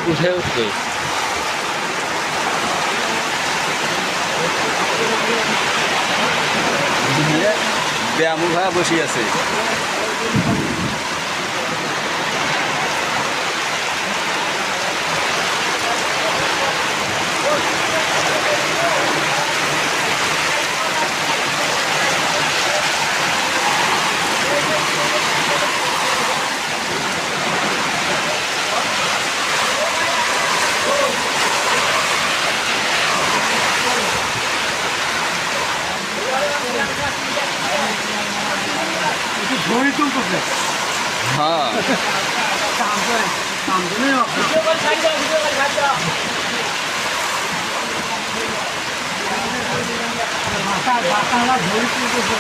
কোথায় উঠবে? ব্যায়ামু ভাইয়া বসে আছে। ধরে চলতেছে। হ্যাঁ বাসারা ধরে চলতেছে।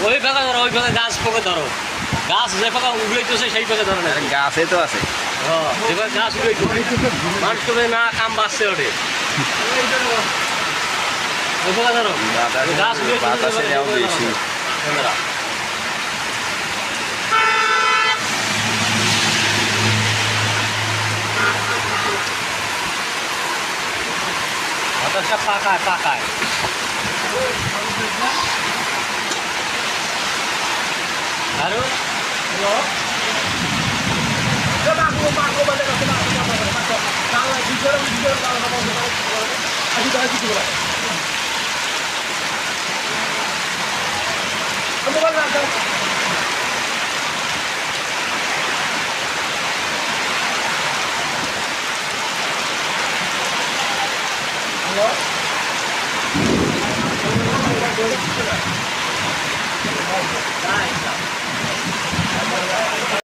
ওই ফাঁকা ধরো, ওই ফাঁকা গাছ পোকে ধরো, গাছ যে ফাঁকা উড়াইতেছে সেই ফাঁকা ধরো না। গাছে তো আছে। হ্যাঁ, যেভাবে গাছ উড়াইতেছে মানুষ তো না কাম বাঁচছে ওঠে, ওই ফাঁকা ধরো গাছ বাতাসে নেওয়া বেশি। বাতাসটা পাকায় পাকায়। আরো Hello?